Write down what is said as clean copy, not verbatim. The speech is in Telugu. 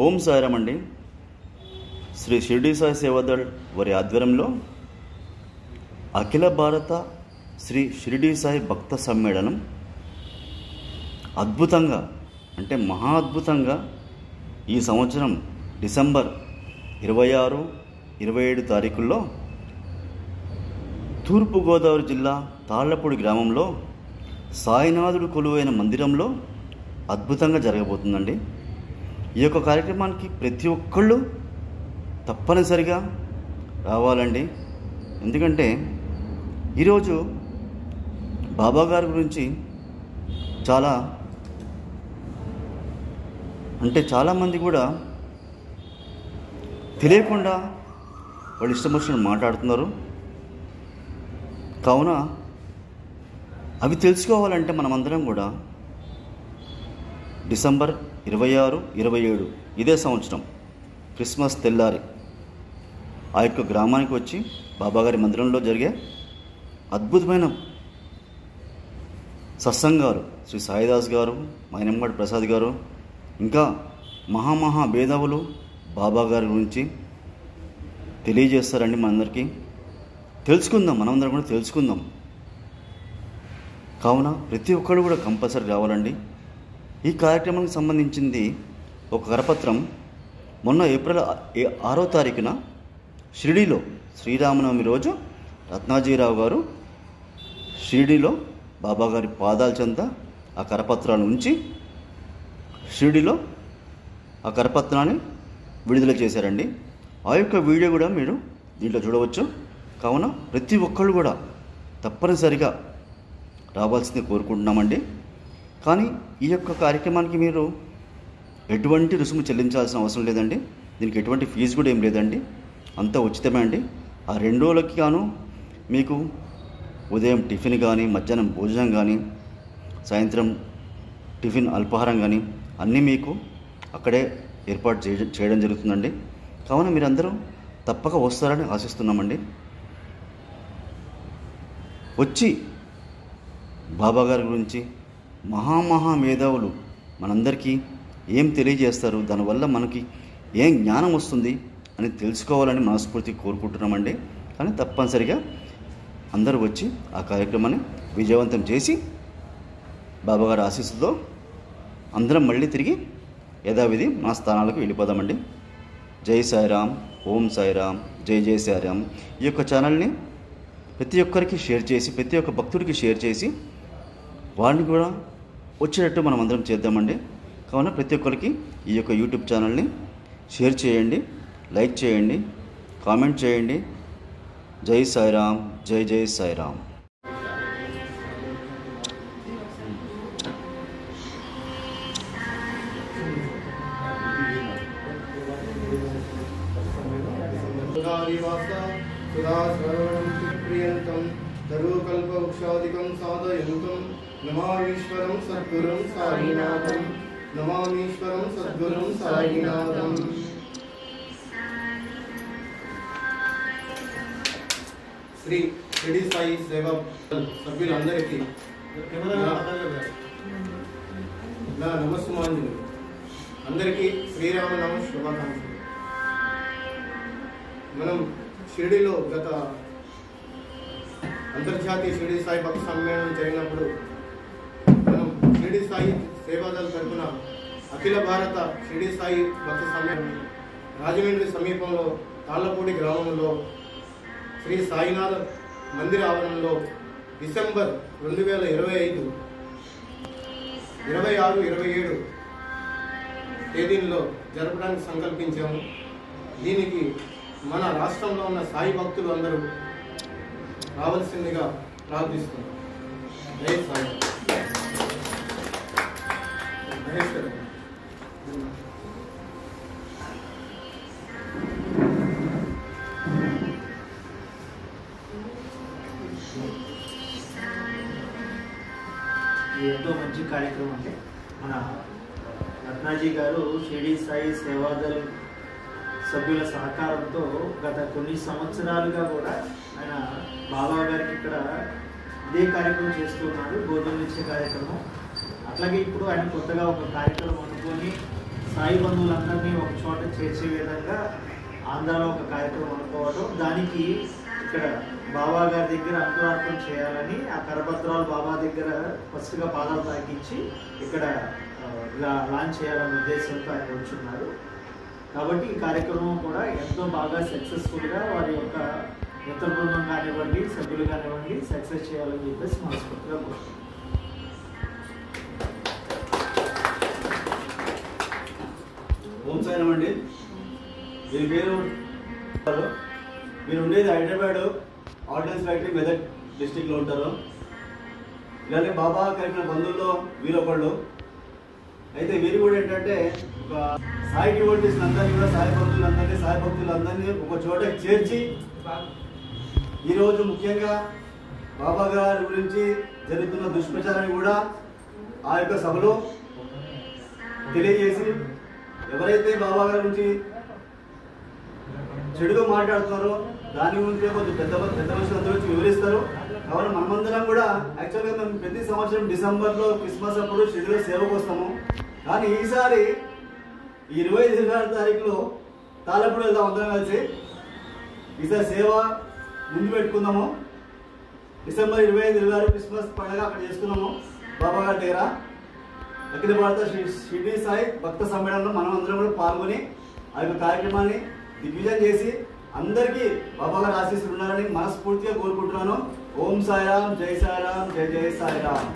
ఓం సాయిరామ్ అండి. శ్రీ షిరిడి సాయి సేవాదళ్ వారి ఆధ్వర్యంలో అఖిల భారత శ్రీ షిరిడి సాయి భక్త సమ్మేళనం అద్భుతంగా అంటే మహా అద్భుతంగా ఈ సంవత్సరం డిసెంబర్ 26, 27 తారీఖుల్లో తూర్పుగోదావరి జిల్లా తాళ్లపూడి గ్రామంలో సాయినాథుడు కొలువైన మందిరంలో అద్భుతంగా జరగబోతుందండి. ఈ యొక్క కార్యక్రమానికి ప్రతి ఒక్కళ్ళు తప్పనిసరిగా రావాలండి. ఎందుకంటే ఈరోజు బాబా గారి గురించి చాలామంది కూడా తెలియకుండా వాళ్ళు ఇష్టం వచ్చినట్టు మాట్లాడుతున్నారు. కావున అవి తెలుసుకోవాలంటే మనమందరం కూడా డిసెంబర్ 26, 27 ఇదే సంవత్సరం క్రిస్మస్ తెల్లారి ఆ యొక్క గ్రామానికి వచ్చి బాబాగారి మందిరంలో జరిగే అద్భుతమైన సత్సంగాలు శ్రీ సాయిదాస్ గారు, మైనంగడి ప్రసాద్ గారు, ఇంకా మహా భేదవులు బాబా గారి గురించి తెలియజేస్తారండి. మనందరికీ తెలుసుకుందాం, మనమందరం కూడా తెలుసుకుందాం. కావున ప్రతి ఒక్కరు కూడా కంపల్సరీ రావాలండి. ఈ కార్యక్రమానికి సంబంధించింది ఒక కరపత్రం మొన్న ఏప్రిల్ 6వ తారీఖున షిరిడీలో శ్రీరామనవమి రోజు రత్నాజీరావు గారు షిరిడీలో బాబాగారి పాదాల చెంత ఆ కరపత్రాన్ని ఉంచి షిరిడీలో ఆ కరపత్రాన్ని విడుదల చేశారండి. ఆ యొక్క వీడియో కూడా మీరు దీంట్లో చూడవచ్చు. కావున ప్రతి ఒక్కళ్ళు కూడా తప్పనిసరిగా రావాల్సింది కోరుకుంటున్నామండి. కానీ ఈ యొక్క కార్యక్రమానికి మీరు ఎటువంటి రుసుము చెల్లించాల్సిన అవసరం లేదండి. దీనికి ఎటువంటి ఫీజు కూడా ఏం లేదండి, అంతా ఉచితమే అండి. ఆ 2 రోజులకి గాను మీకు ఉదయం టిఫిన్ కానీ, మధ్యాహ్నం భోజనం కానీ, సాయంత్రం టిఫిన్ అల్పాహారం కానీ అన్నీ మీకు అక్కడే ఏర్పాటు చేయడం జరుగుతుందండి. కావున మీరందరూ తప్పక వస్తారని ఆశిస్తున్నామండి. వచ్చి బాబాగారి గురించి మహా మేధావులు మనందరికీ ఏం తెలియజేస్తారు, దానివల్ల మనకి ఏం జ్ఞానం వస్తుంది అని తెలుసుకోవాలని మనస్ఫూర్తి కోరుకుంటున్నామండి. కానీ తప్పనిసరిగా అందరూ వచ్చి ఆ కార్యక్రమాన్ని విజయవంతం చేసి బాబాగారి ఆశీస్సుతో అందరం మళ్ళీ తిరిగి యథావిధి మన స్థానాలకు వెళ్ళిపోదామండి. జై సాయిరామ్, ఓం సాయిరామ్, జై జై సాయిరామ్. ఈ యొక్క ఛానల్ని ప్రతి ఒక్కరికి షేర్ చేసి, ప్రతి ఒక్క భక్తుడికి షేర్ చేసి వారిని కూడా వచ్చేటట్టు మనం అందరం చేద్దామండి. కావున ప్రతి ఒక్కరికి ఈ యొక్క యూట్యూబ్ ఛానల్ని షేర్ చేయండి, లైక్ చేయండి, కామెంట్ చేయండి. జై సాయిరామ్, జై జై సాయిరామ్. తరుకల్పవృక్షాదికం సాధయంతం నమామీశ్వరం సద్గురుం సాయినాథం, నమామీశ్వరం సద్గురుం సాయినాథం. శ్రీ షిరిడి సాయి సేవా సభ్యులందరికీ నా నమస్సుమాంజలి. అందరికీ శ్రీరామనవమి శుభాకాంక్షలు. మనం షిరిడిలో గత అంతర్జాతీయ షిరిడి సాయి భక్త సమ్మేళనం జరిగినప్పుడు మనం షిరిడి సాయి సేవాదళ తరఫున అఖిల భారత షిరిడి సాయి భక్త సమ్మేళనం రాజమండ్రి సమీపంలో తాళ్లపూడి గ్రామంలో శ్రీ సాయినాథ్ మందిర ఆవరణలో డిసెంబర్ 2025, 26, 27 తేదీల్లో జరపడానికి సంకల్పించాము. దీనికి మన రాష్ట్రంలో ఉన్న సాయి భక్తులు అందరూ రావాల్సిందిగా ప్రార్థిస్తున్నాం. జై సాయి. ఎంతో మంచి కార్యక్రమం అంటే మన రత్నాజీ గారు షిరిడి సాయి సేవాదళ్ సభ్యుల సహకారంతో గత కొన్ని సంవత్సరాలుగా కూడా ఆయన బాబా గారికి ఇక్కడ ఇదే కార్యక్రమం చేస్తున్నారు, గోధుమలు ఇచ్చే కార్యక్రమం. అట్లాగే ఇప్పుడు ఆయన కొత్తగా ఒక కార్యక్రమం అనుకొని సాయి బంధువులందరినీ ఒక చోట చేర్చే విధంగా ఆంధ్రాలో ఒక కార్యక్రమం అనుకోవడం, దానికి ఇక్కడ బాబా గారి దగ్గర అంకురార్పణ చేయాలని ఆ కరపత్రాలు బాబా దగ్గర ఫస్ట్గా పాదాలు తాకించి ఇక్కడ ఇలా లాంచ్ చేయాలనే ఉద్దేశంతో ఆయన వచ్చున్నారు. కాబట్టి ఈ కార్యక్రమం కూడా ఎంతో బాగా సక్సెస్ఫుల్గా వారి యొక్క మిత్ర బృందం కానివ్వండి, సభ్యులు కానివ్వండి సక్సెస్ చేయాలని చెప్పేసి మనస్ఫూర్తిగా కోరుతున్నాను. ఓం సాయిరామ్ అండి. దీని పేరు మీరు ఉండేది హైదరాబాద్ ఆర్డినెన్స్ ఫ్యాక్టరీ మెదక్ డిస్టిక్లో ఉంటారు. ఇలానే బాబా కలిపిన బంధువుల్లో వీరొకళ్ళు. అయితే వీరు కూడా ఏంటంటే ఒక సాయి డివోటీస్ అందరినీ కూడా, సాయి బంధువులందరినీ, సాయి భక్తులందరినీ ఒక చోట చేర్చి ఈరోజు ముఖ్యంగా బాబా గారి గురించి జరుగుతున్న దుష్ప్రచారాన్ని కూడా ఆ యొక్క సభలో తెలియజేసి, ఎవరైతే బాబా గారి గురించి చెడుగా మాట్లాడుతున్నారో దాని గురించి కొంచెం పెద్ద మనుషులందరూ వచ్చి వివరిస్తారు. కాబట్టి మనమందరం కూడా యాక్చువల్గా మేము ప్రతి సంవత్సరం డిసెంబర్లో క్రిస్మస్ అప్పుడు షిరిడీలో సేవకు వస్తాము. కానీ ఈసారి 25-26 తారీఖులో తాళపూడి వెళ్దాం అందరం కలిసి. ఈసారి సేవ ముందు పెట్టుకుందాము. డిసెంబర్ 25-26 క్రిస్మస్ పండుగ అక్కడ చేసుకున్నాము బాబా గారి దగ్గర. అఖిల భారత షిరిడీ సాయి భక్త సమ్మేళనంలో మనం అందరం కూడా పాల్గొని ఆ యొక్క కార్యక్రమాన్ని దిగ్విజయం చేసి అందరికీ బాబా గారు ఆశీస్సులు ఉన్నారని మనస్ఫూర్తిగా కోరుకుంటున్నాను. ఓం సాయిరామ్, జై సాయిరామ్, జై జై సాయిరామ్.